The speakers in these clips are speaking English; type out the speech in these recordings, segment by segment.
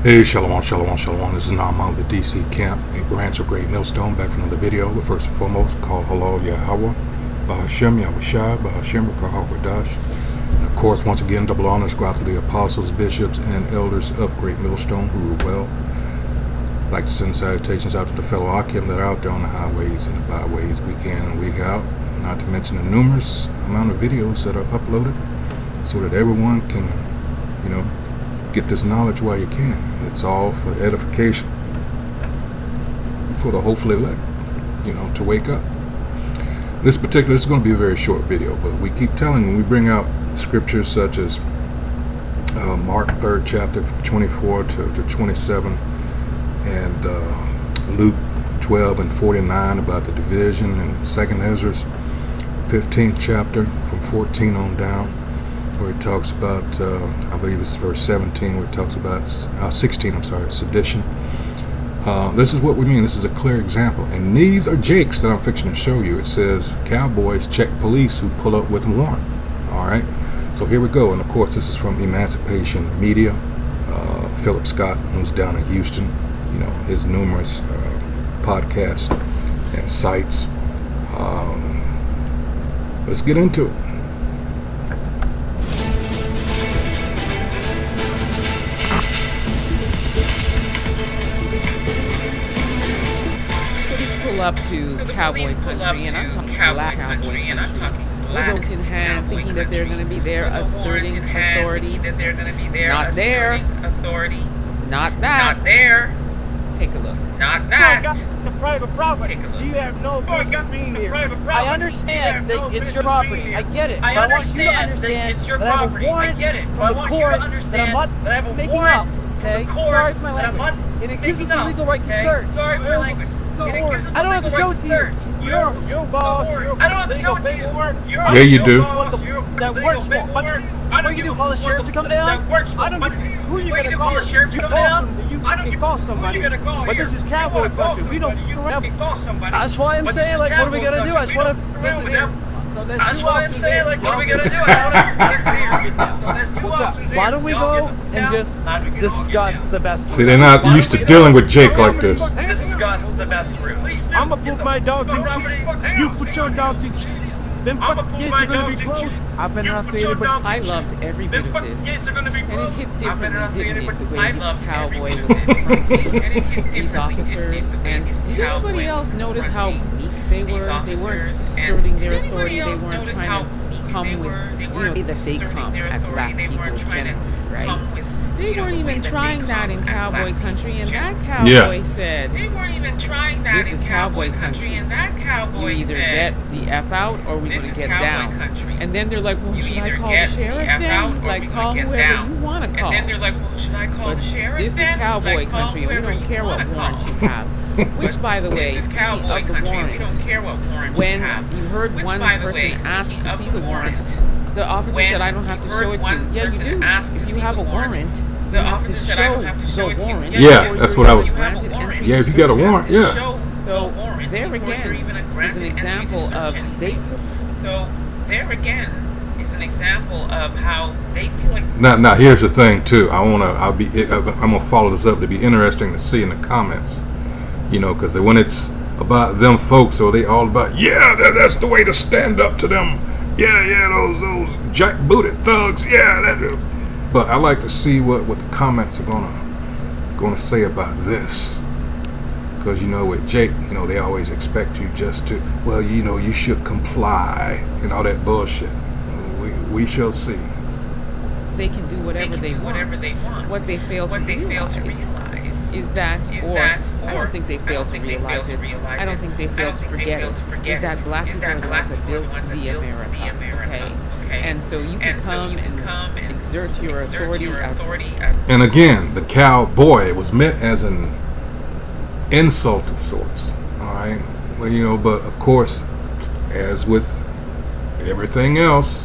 Hey, Shalom, Shalom, Shalom. This is Naaman of the DC camp, a branch of Great Millstone, back for another video. But first and foremost, call Halal Yahweh, Bahashem Yahushai, Bahashem Rakahawadash. And of course, once again, double honors go out to the apostles, bishops, and elders of Great Millstone who rule well. I'd like to send salutations out to the fellow Akim that are out there on the highways and the byways, week in and week out. Not to mention the numerous amount of videos that are uploaded so that everyone can, get this knowledge while you can. It's all for edification, for the hopefully elect, to wake up. This is going to be a very short video, but we keep telling when we bring out scriptures such as Mark 3rd chapter 24 to 27 and Luke 12 and 49 about the division, and 2nd Ezra 15th chapter from 14 on down, where it talks about, I believe it's verse 17, where it talks about, 16, sedition. This is what we mean. This is a clear example. And these are jakes that I'm fixing to show you. It says, cowboys check police who pull up with a warrant. All right. So here we go. And of course, this is from Emancipation Media. Philip Scott, who's down in Houston, his numerous podcasts and sites. Let's get into it. Up to cowboy country, and I'm talking black cowboy country, votes in hand, thinking that they're going to be there asserting authority. Not there. Not that. Take a look. Not that. The private property. You have no business being here. I understand that it's your property. I get it. But I want you to understand that I have a warrant from the court that I'm not making up. Okay? Sorry for my language. And it gives us the legal right to search. Sorry for my language. I don't have to show it to you. Your boss. I don't have to show it to you. Yeah, you do. That works for. What are you going to call the sheriff to come down? I don't know who you going to call. The sheriff to come down? You can call somebody. But this is cowboy country. We don't call somebody. That's why I'm saying, what are we going to do? I just want to listen here. That's why I'm saying, what are we going to do? Why don't we go and just discuss the best route? See, they're not used to dealing with Jake like this. Discuss the best route. I'm going to put my dogs in check. You put your dogs in check. Then gates are going to be closed. I've been saying, but I loved every bit of this, and it hit differently, didn't it? The way this cowboy was confronting these officers. And did anybody else notice how meek they were? They weren't asserting their authority. They weren't trying to come with, that they come at black people generally, right? They weren't even trying that in cowboy country, and that cowboy said, this is cowboy country, and that cowboy you either get the F out or we're going to get down. And then they're like, well, should I call the sheriff then? He's like, call whoever you want to call. And then they're like, well, should I call the sheriff then? This is cowboy country, and we don't care what warrant you have. Which, by the way, speaking of the warrant, when you heard one person ask to see the warrant, the officer said, I don't have to show it to you. Yeah, you do. If you have a warrant, you have to show the warrant. Yeah, that's what I was. Yeah, if you got a warrant, yeah. So there again is an example of how they feel like. Now here's the thing too. I'm gonna follow this up. It'd be interesting to see in the comments, because when it's about them folks, or they all about, that's the way to stand up to them. Yeah, those jackbooted thugs. Yeah, but I like to see what the comments are gonna say about this, because with Jake, they always expect you just to, you should comply and all that bullshit. We shall see. They can do whatever they want. What they fail to realize is that, I don't think they fail to realize it. I don't think they fail to forget it. Is that black people are the ones that built the America, okay? And so you can come and exert your authority. And again, the cowboy was meant as an insult of sorts. All right, well, but of course, as with everything else,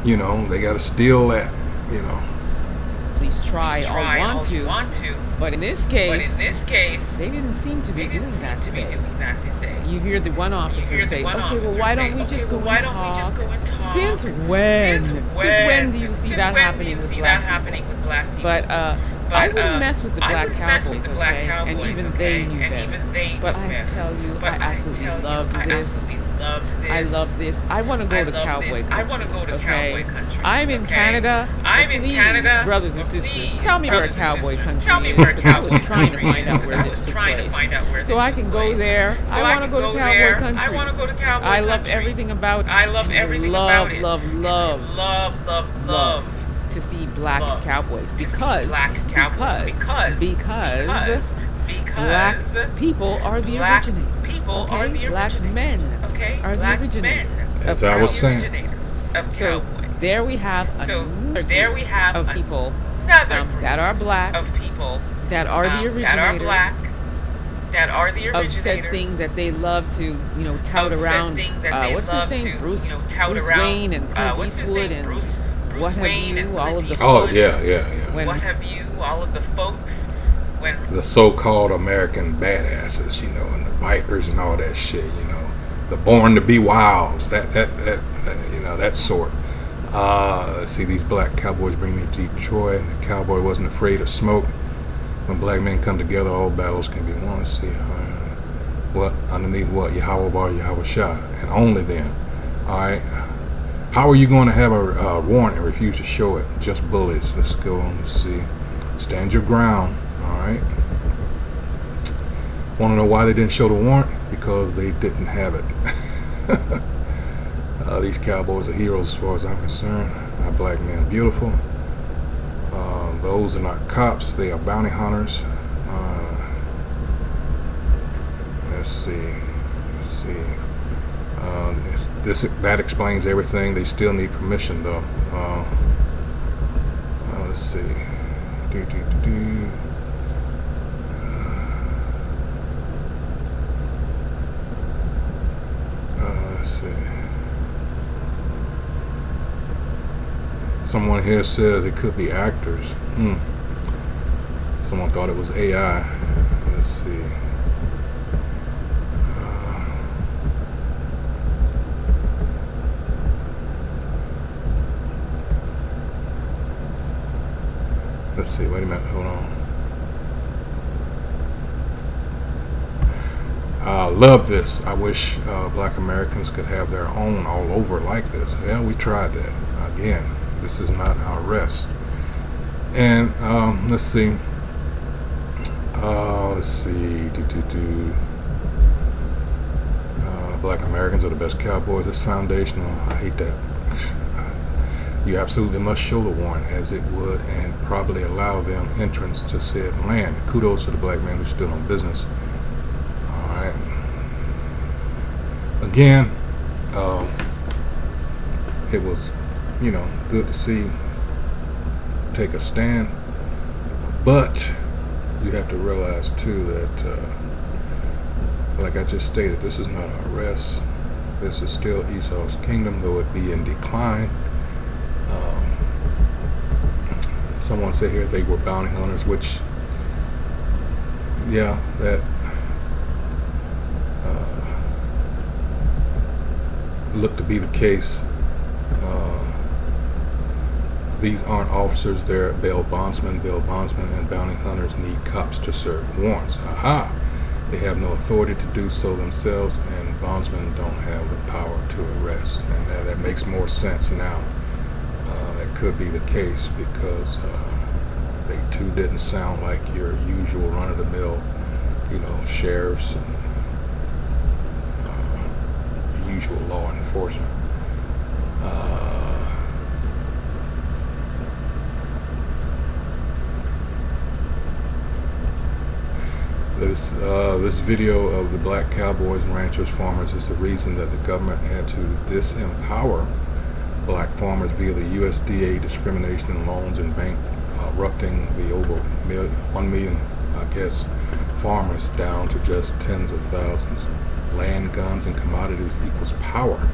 they got to steal that. Please try or want to, but in this case, they didn't seem to be doing that today. You hear the one officer say, okay, well, why don't we just go and talk? Since when? Since when do you see that happening with black people? But I wouldn't mess with the black cowboys, okay? And even they knew better. But I tell you, I absolutely loved this. I love this. I want to go to cowboy country. Okay, I'm in Canada. Please, brothers and sisters, tell me where cowboy country is. Because I was trying to find out where this took place, so I can go there. I want to go to cowboy country. I love everything about it. Love to see black cowboys because black people are the originators. Okay, black men are the originators. As I was saying. So there we have another group of people that are black, that are the originators of said thing that they love to, tout around. What's his name? Bruce Wayne and Clint Eastwood and what have you? All of the Oh, folks. yeah. What have you? All of the folks. The so-called American badasses, and the bikers and all that shit, the born to be wilds, that sort. Let's see, these black cowboys bring me to Detroit. The cowboy wasn't afraid of smoke. When black men come together, all battles can be won. Let's see, underneath what? Yahweh Bar, Yahweh Shah, and only then. All right. How are you going to have a warrant and refuse to show it? Just bullies. Let's go on. Let's see. Stand your ground. All right. Want to know why they didn't show the warrant? Because they didn't have it. These cowboys are heroes as far as I'm concerned. Our black men are beautiful. Those are not cops. They are bounty hunters. Let's see. That explains everything. They still need permission though. Let's see. Let's see. Someone here says it could be actors. Someone thought it was AI. Let's see. Let's see, wait a minute, hold on. Love this. I wish black Americans could have their own all over like this. Yeah, we tried that. Again, this is not our rest. And let's see. Black Americans are the best cowboys. This foundational. I hate that. You absolutely must show the warrant as it would and probably allow them entrance to said land. Kudos to the black man who stood on business. Alright. Again, it was, good to see take a stand. But you have to realize too that, like I just stated, this is not an arrest. This is still Esau's kingdom, though it be in decline. Someone said here they were bounty hunters, which, yeah, that looked to be the case. These aren't officers, they're bail bondsmen. Bail bondsmen and bounty hunters need cops to serve warrants. Aha! They have no authority to do so themselves, and bondsmen don't have the power to arrest. And that makes more sense now. That could be the case because they too didn't sound like your usual run-of-the-mill, sheriffs and usual law enforcement. This video of the black cowboys, ranchers, farmers is the reason that the government had to disempower black farmers via the USDA discrimination in loans and bankrupting the over 1 million, farmers down to just tens of thousands. Land, guns, and commodities equals power.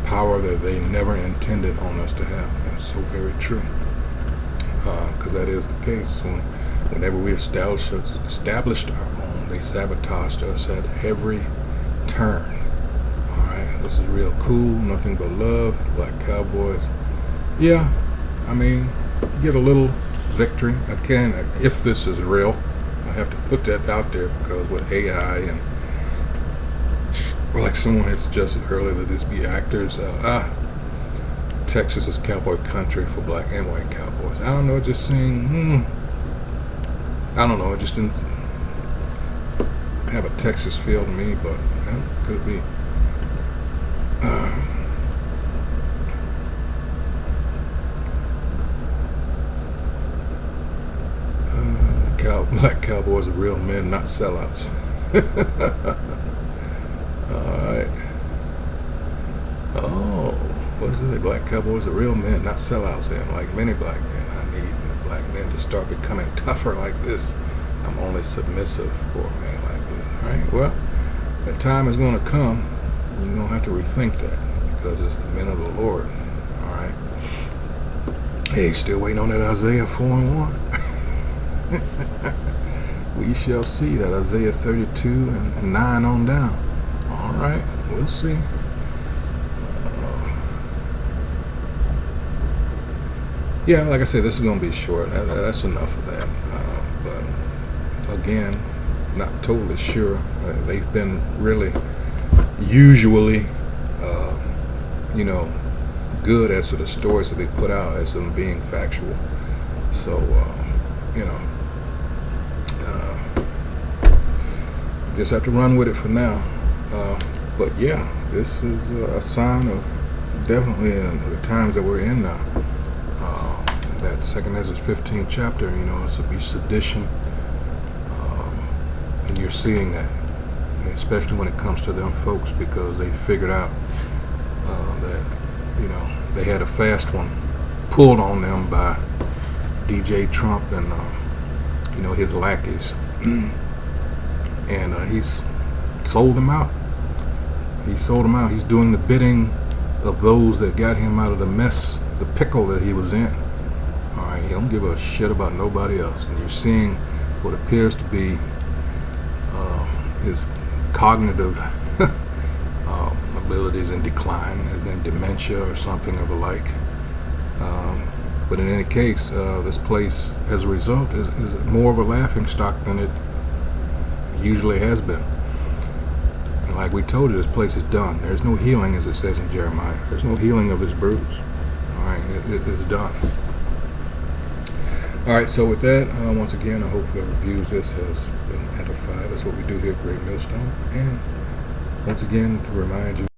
Power that they never intended on us to have. That's so very true. Because that is the case. Whenever we established our own, they sabotaged us at every turn. This is real cool, nothing but love, black cowboys. Yeah, I mean, get a little victory. I can, if this is real, I have to put that out there because with AI and, like someone had suggested earlier, that this be actors. Texas is cowboy country for black and white cowboys. I don't know, it just seemed, I don't know, it just didn't have a Texas feel to me, but could be. Black cowboys are real men, not sellouts. Alright. Oh, what is it? Black cowboys are real men, not sellouts. And like many black men, I need black men to start becoming tougher like this. I'm only submissive for a man like this. Alright, well, that time is going to come. You're going to have to rethink that because it's the men of the Lord. Alright. Hey, still waiting on that Isaiah 4:1? We shall see that Isaiah 32 and 9 on down. All right, we'll see. Yeah, like I said, this is going to be short. That's enough of that. But again, not totally sure. They've been really, usually, good as to the stories that they put out as them being factual. So, just have to run with it for now. But yeah, this is a sign of definitely the times that we're in now. That 2nd Ezra 15th chapter, it's a be sedition, and you're seeing that, especially when it comes to them folks, because they figured out that they had a fast one pulled on them by DJ Trump and his lackeys. And he's sold them out. He sold them out. He's doing the bidding of those that got him out of the mess, the pickle that he was in. All right, he don't give a shit about nobody else. And you're seeing what appears to be his cognitive abilities in decline, as in dementia or something of the like. But in any case, this place, as a result, is more of a laughing stock than it usually has been. And like we told you, this place is done. There's no healing, as it says in Jeremiah. There's no healing of his bruise. Alright, it is done. Alright, so with that, once again, I hope whoever views this has been edified. That's what we do here at Great Millstone. And once again, to remind you,